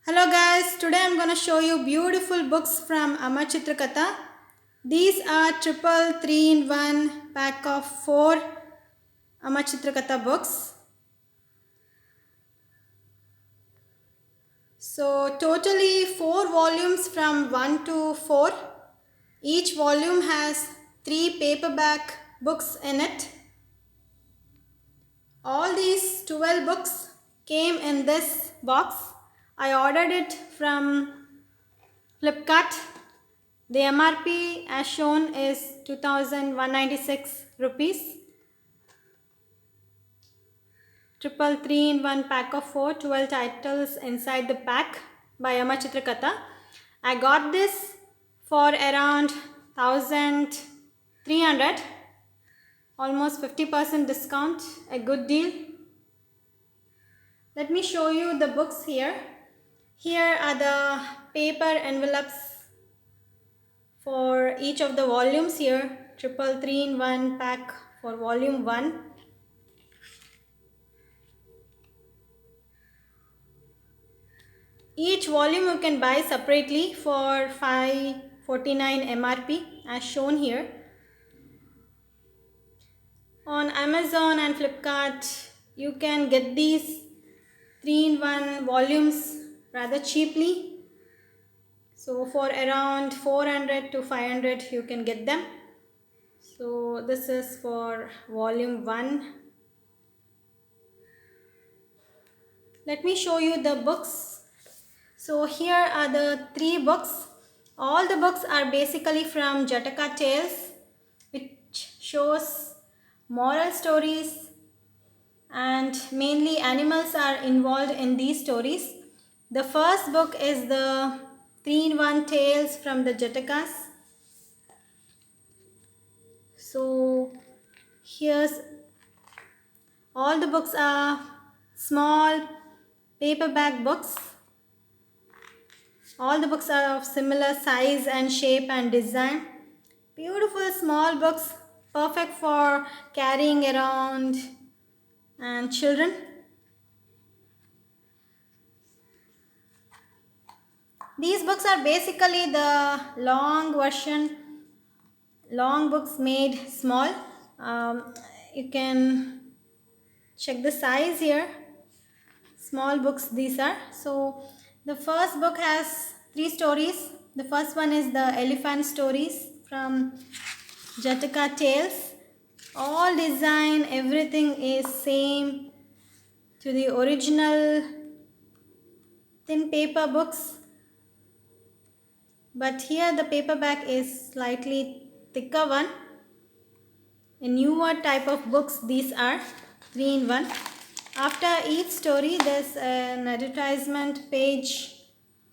Hello guys, today I'm going to show you beautiful books from Amar Chitra Katha. These are triple 3-in-1 pack of 4 Amar Chitra Katha books. So totally 4 volumes from 1 to 4. Each volume has 3 paperback books in it. All these 12 books came in this box. I ordered it from Flipkart. The MRP as shown is 2196 rupees. Triple 3-in-1 pack of 4, 12 titles inside the pack by Amar Chitra Katha. I got this for around 1300, almost 50% discount, a good deal. Let me show you the books here. Here are the paper envelopes for each of the volumes here. Triple 3-in-1 pack for volume 1. Each volume you can buy separately for 549 MRP as shown here. On Amazon and Flipkart you can get these 3-in-1 volumes rather cheaply. So for around 400 to 500 you can get them. So this is for volume 1. Let me show you the books. So here are the 3 books. All the books are basically from Jataka Tales, which shows moral stories, and mainly animals are involved in these stories. The first book is the 3-in-1 Tales from the Jatakas. So here's all the books are small paperback books. All the books are of similar size and shape and design. Beautiful small books, perfect for carrying around and children. These books are basically the long version, long books made small. You can check the size here. Small books these are. So the first book has 3 stories. The first one is the elephant stories from Jataka Tales. All design, everything is same to the original thin paper books. But here the paperback is slightly thicker one. A newer type of books these are, 3-in-1. After each story there's an advertisement page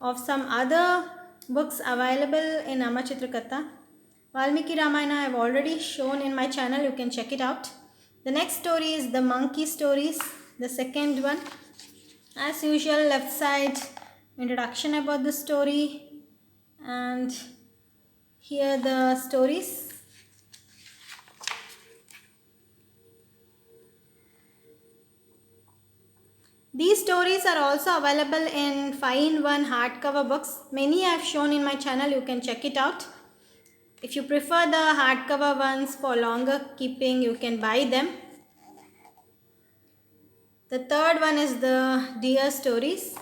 of some other books available in Amar Chitra Katha. Valmiki Ramayana I have already shown in my channel, you can check it out. The next story is the monkey stories, the second one. As usual, left side introduction about the story, and here the stories. These stories are also available in 5-in-1 hardcover books. Many I have shown in my channel, you can check it out. If you prefer the hardcover ones for longer keeping, you can buy them. The third one is the deer stories.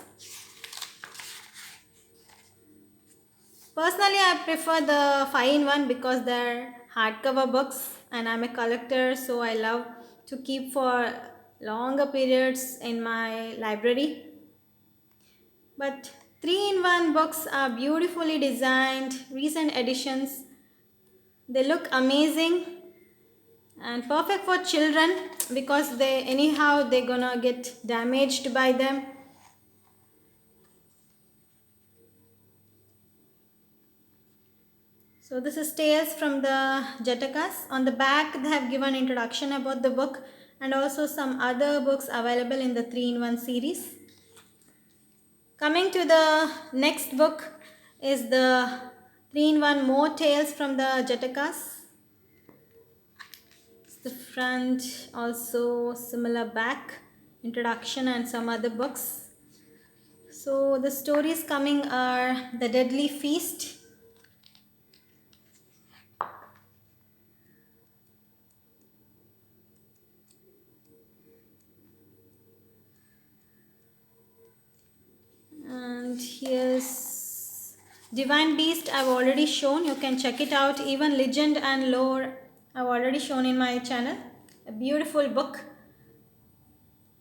Personally, I prefer the 5-in-1 because they're hardcover books and I'm a collector, so I love to keep for longer periods in my library. But 3-in-1 books are beautifully designed, recent editions. They look amazing and perfect for children because they're gonna get damaged by them. So this is Tales from the Jatakas. On the back they have given introduction about the book and also some other books available in the 3-in-1 series. Coming to the next book is the 3-in-1 More Tales from the Jatakas. The front also similar back, introduction and some other books. So the stories coming are The Deadly Feast, and here's Divine Beast. I've already shown, you can check it out. Even Legend and Lore I've already shown in my channel. A beautiful book.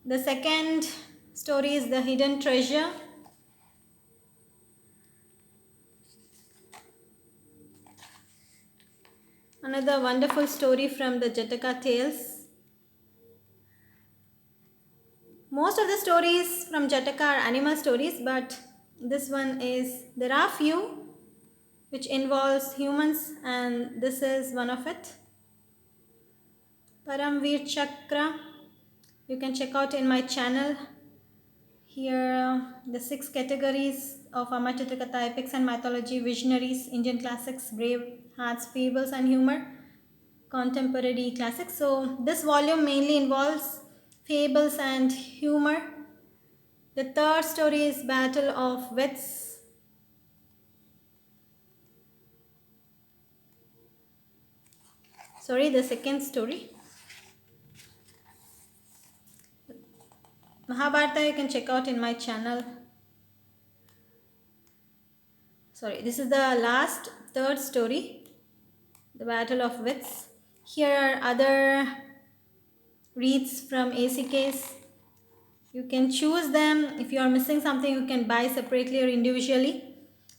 The second story is The Hidden Treasure. Another wonderful story from the Jataka Tales. Most of the stories from Jataka are animal stories, but this one is, there are few which involves humans, and this is one of it. Paramveer Chakra, you can check out in my channel. Here the 6 categories of Amar Chitra Katha: epics and mythology, visionaries, Indian classics, brave hearts, fables and humor, contemporary classics. So this volume mainly involves fables and humor. The third story is Battle of Wits. Sorry, the second story. Mahabharata you can check out in my channel. Sorry, this is the last third story, The Battle of Wits. Here are other reads from ACKs. You can choose them. If you are missing something, you can buy separately or individually.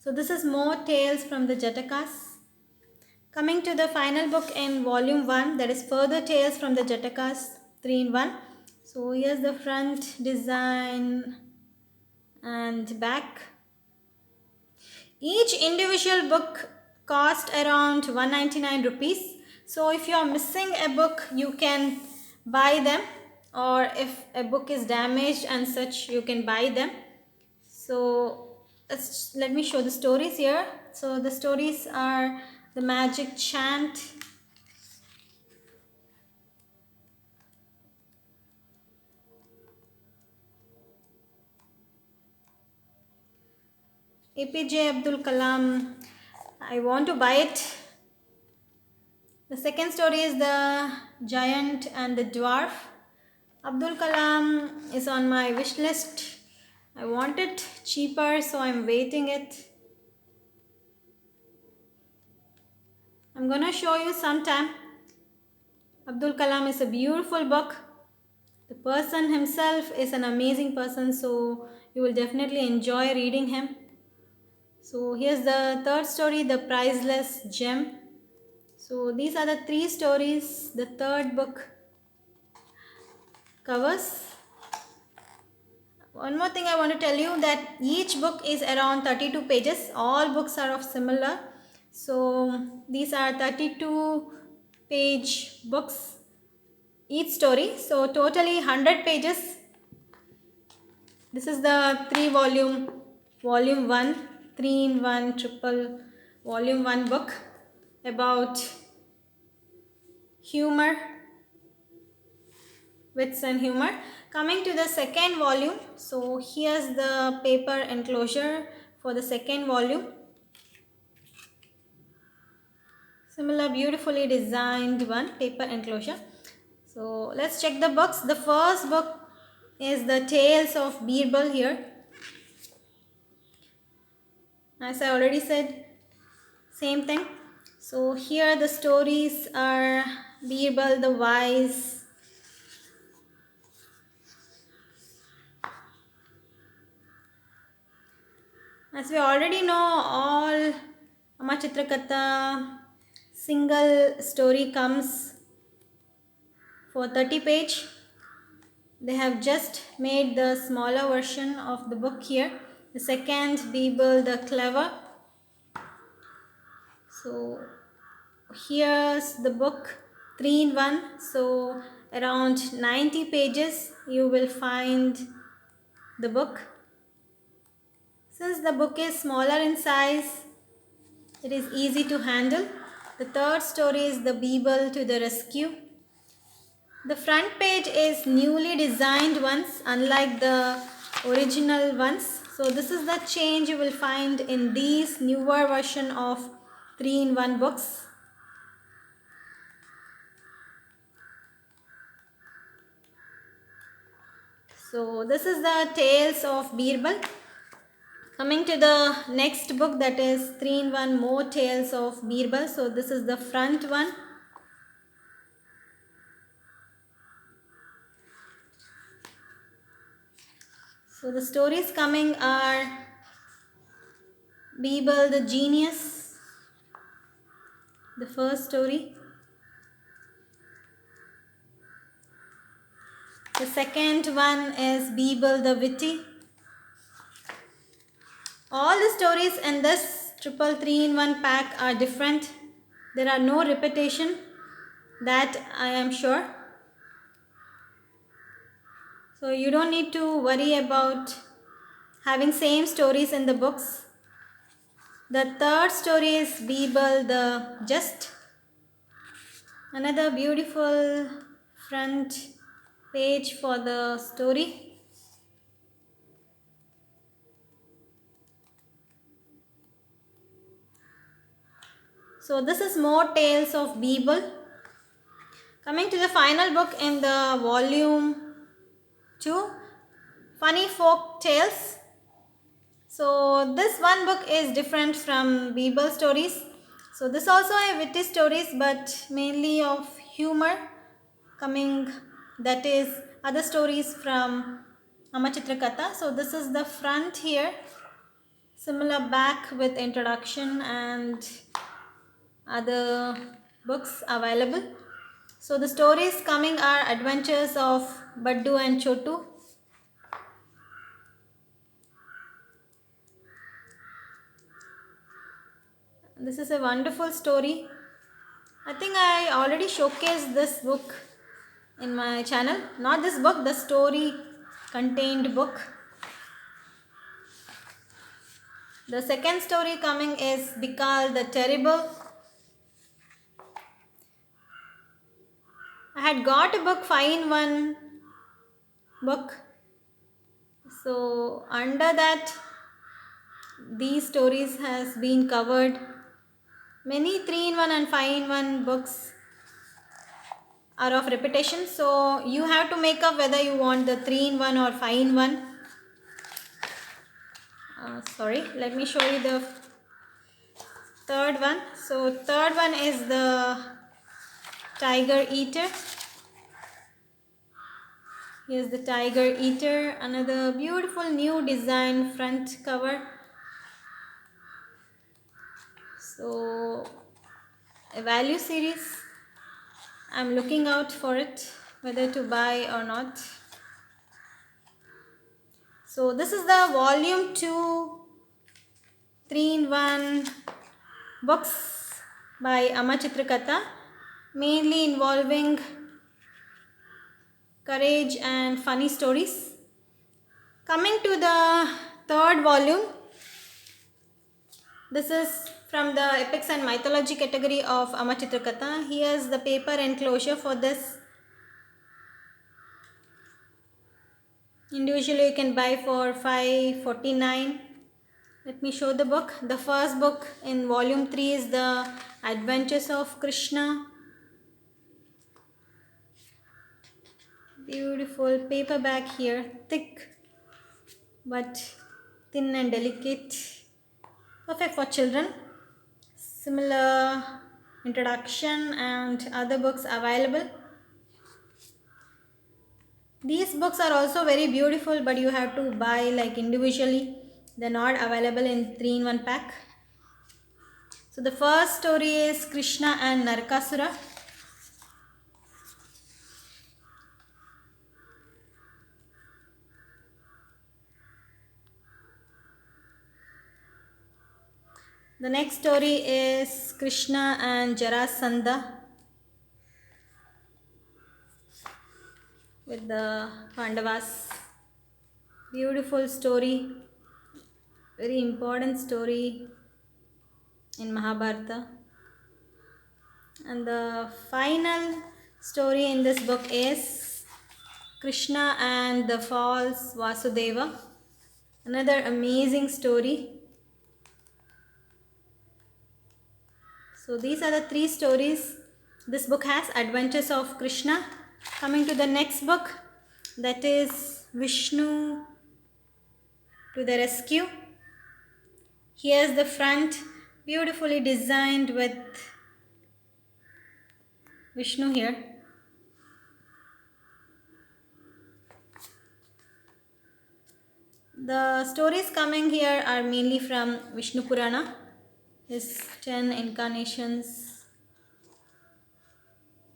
So this is more tales from the Jatakas. Coming to the final book in volume 1, that is Further Tales from the Jatakas 3 in 1. So here's the front design and back. Each individual book cost around 199 rupees. So if you are missing a book, you can buy them, or if a book is damaged and such, you can buy them. So let me show the stories here. So the stories are The Magic Chant, APJ Abdul Kalam. I want to buy it. The second story is The Giant and the Dwarf. Abdul Kalam is on my wish list. I want it cheaper, so I'm waiting it. I'm gonna show you sometime. Abdul Kalam is a beautiful book. The person himself is an amazing person, so you will definitely enjoy reading him. So here's the third story, The Priceless Gem. So these are the 3 stories the third book covers. One more thing I want to tell you, that each book is around 32 pages. All books are of similar. So these are 32 page books, each story. So totally 100 pages. This is the 3 volume 1, 3 in 1 triple volume 1 book about humor, wits and humor. Coming to the second volume, so here's the paper enclosure for the second volume. Similar beautifully designed one, paper enclosure. So let's check the books. The first book is The Tales of Birbal here. As I already said, same thing. So here the stories are Birbal the Wise, as we already know, all Amar Chitra Katha single story comes for 30 page. They have just made the smaller version of the book here. The second, Birbal the Clever. So here's the book 3 in 1. So around 90 pages you will find the book. Since the book is smaller in size, it is easy to handle. The third story is The Birbal to the Rescue. The front page is newly designed ones, unlike the original ones. So this is the change you will find in these newer version of 3-in-1 books. So this is the Tales of Birbal. Coming to the next book, that is 3-in-1 More Tales of Birbal. So this is the front one. So the stories coming are Birbal the Genius, the first story. The second one is Birbal the Witty. All the stories in this triple 3-in-1 pack are different. There are no repetition, that I am sure. So you don't need to worry about having same stories in the books. The third story is Birbal the Just. Another beautiful front page for the story. So this is More Tales of Birbal. Coming to the final book in the volume 2, Funny Folk Tales. So this one book is different from Birbal stories. So this also a witty stories, but mainly of humor coming, that is other stories from Amar Chitra Katha. So this is the front here, similar back with introduction and other books available. So the stories coming are Adventures of Baddu and Chotu. This is a wonderful story. I think I already showcased this book in my channel. Not this book, the story contained book. The second story coming is Bikal the Terrible. I had got a book 5-in-1 book. So under that, these stories has been covered. Many 3-in-1 and 5-in-1 books are of repetition. So you have to make up whether you want the 3-in-1 or 5-in-1. Sorry, let me show you the third one. So third one is the Tiger Eater. Here's the Tiger Eater, another beautiful new design front cover. So a value series, I'm looking out for it, whether to buy or not. So this is the volume 2 3-in-1 books by Amar Chitra Katha, mainly involving courage and funny stories. Coming to the third volume, this is from the epics and mythology category of Amar Chitra Katha. Here's the paper enclosure for this. Individually you can buy for $5.49. Let me show the book. The first book in volume 3 is the Adventures of Krishna. Beautiful paperback here, thick but thin and delicate, perfect for children. Similar introduction and other books available. These books are also very beautiful, but you have to buy like individually. They're not available in 3-in-1 pack. So the first story is Krishna and Narakasura. The next story is Krishna and Jarasandha with the Pandavas. Beautiful story, very important story in Mahabharata. And the final story in this book is Krishna and the false Vasudeva. Another amazing story. So these are the three stories this book has. Adventures of Krishna. Coming to the next book, that is Vishnu to the Rescue. Here's the front, beautifully designed with Vishnu here. The stories coming here are mainly from Vishnu Purana, his 10 incarnations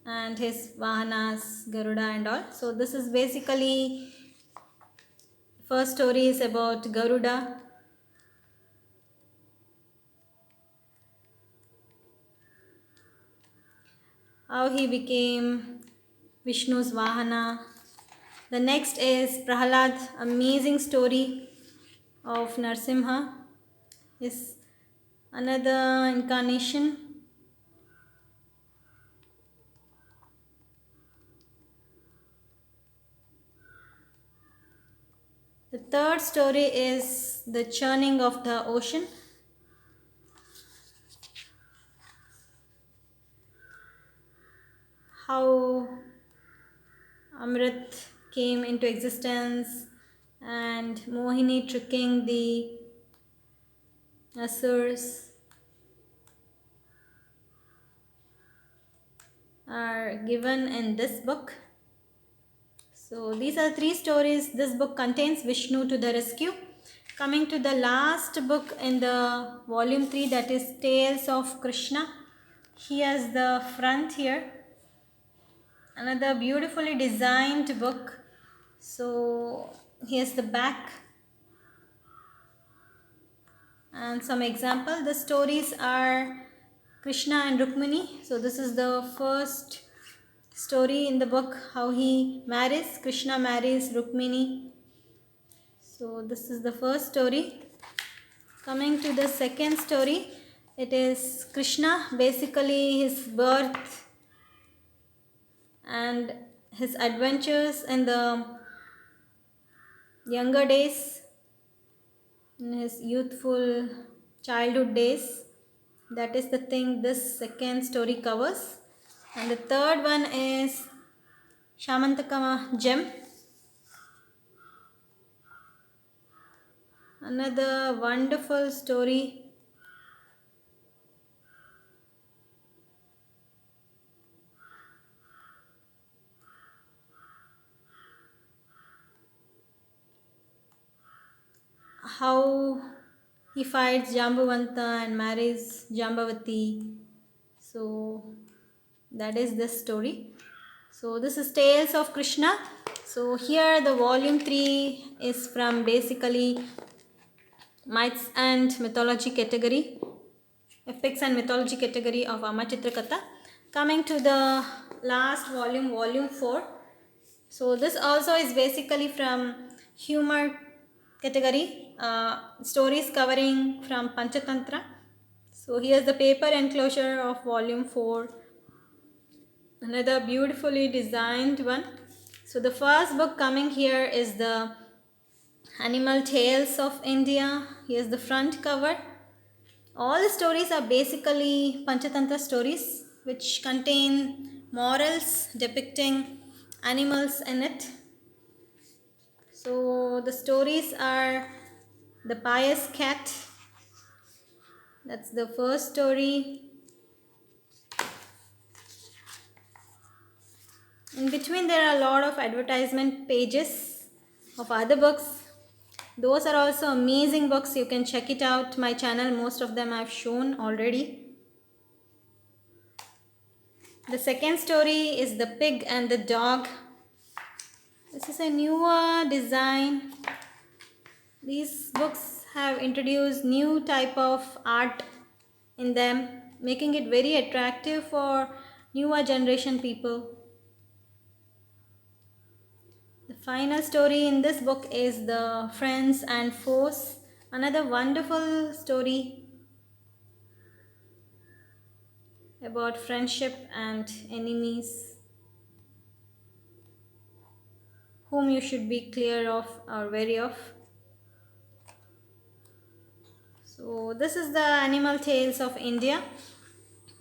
and his Vahanas, Garuda and all. So this is basically, first story is about Garuda. How he became Vishnu's Vahana. The next is Prahalad, amazing story of Narsimha, his another incarnation. The third story is the churning of the ocean. How Amrit came into existence and Mohini tricking the Asurs are given in this book. So these are three stories this book contains. Vishnu to the Rescue. Coming to the last book in the volume 3, that is Tales of Krishna. Here's the front here. Another beautifully designed book. So here's the back and some example. The stories are Krishna and Rukmini. So this is the first story in the book, how he marries. Krishna marries Rukmini. So this is the first story. Coming to the second story, it is Krishna, basically his birth and his adventures in the younger days, in his youthful childhood days. That is the thing this second story covers. And the third one is Shamantakama gem. Another wonderful story. How he fights Jambavanta and marries Jambavati. So that is this story. So this is Tales of Krishna. So here the volume 3 is from basically myths and mythology category, epics and mythology category of Amar Chitra Katha. Coming to the last volume, volume 4. So this also is basically from humor category, stories covering from Panchatantra. So here's the paper enclosure of volume 4. Another beautifully designed one. So the first book coming here is the Animal Tales of India. Here's the front cover. All the stories are basically Panchatantra stories which contain morals depicting animals in it. So the stories are The Pious Cat. That's the first story. In between there are a lot of advertisement pages of other books. Those are also amazing books. You can check it out. My channel, most of them I've shown already. The second story is The Pig and the Dog. This is a newer design. These books have introduced new type of art in them, making it very attractive for newer generation people. The final story in this book is The Friends and Foes. Another wonderful story about friendship and enemies whom you should be clear of or wary of. So this is the Animal Tales of India.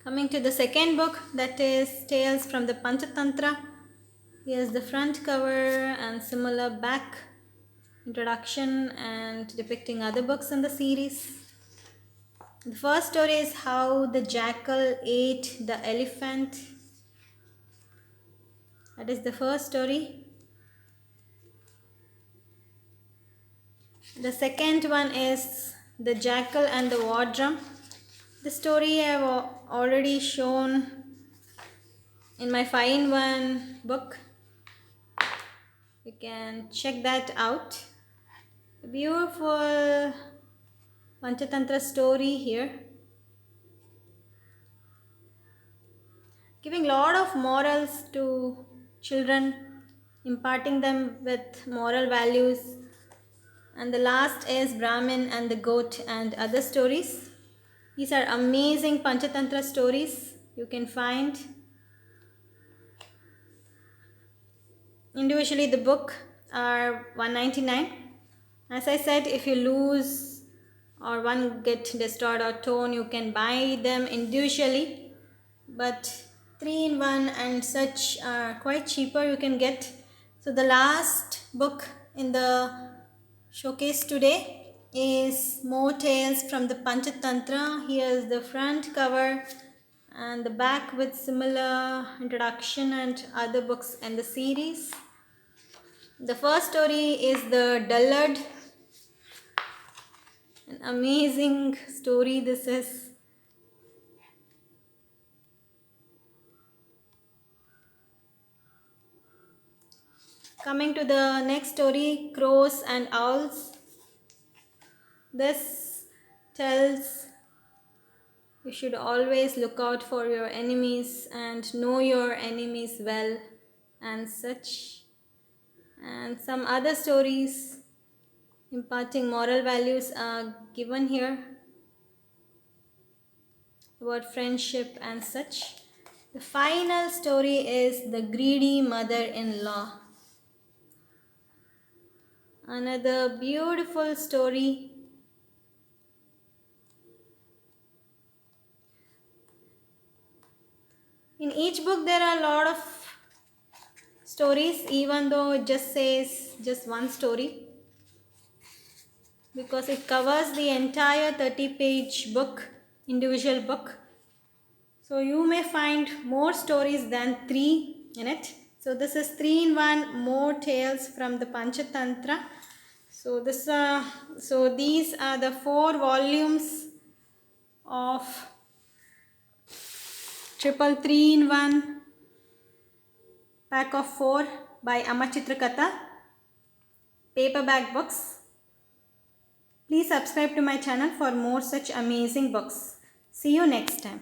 Coming to the second book, that is Tales from the Panchatantra. Here's the front cover and similar back introduction and depicting other books in the series. The first story is How the Jackal Ate the Elephant. That is the first story. The second one is The Jackal and the War Drum. The story I have already shown in my 5-in-1 book. You can check that out. A beautiful Panchatantra story here, giving lot of morals to children, imparting them with moral values. And the last is Brahmin and the Goat and other stories. These are amazing Panchatantra stories you can find. Individually the book are $199. As I said, if you lose or one get destroyed or torn, you can buy them individually, but 3-in-1 and such are quite cheaper, you can get. So the last book in the showcase today is More Tales from the Panchatantra. Here is the front cover and the back with similar introduction and other books in the series. The first story is The Dullard. An amazing story this is. Coming to the next story, Crows and Owls. This tells you should always look out for your enemies and know your enemies well and such. And some other stories imparting moral values are given here about friendship and such. The final story is The Greedy Mother-in-Law. Another beautiful story. In each book there are a lot of stories, even though it just says just one story, because it covers the entire 30-page book, individual book. So you may find more stories than 3 in it. So this is 3-in-1 More Tales from the Panchatantra. So these are the 4 volumes of triple 3-in-1 pack of 4 by Amar Chitra Katha, paperback books. Please subscribe to my channel for more such amazing books. See you next time.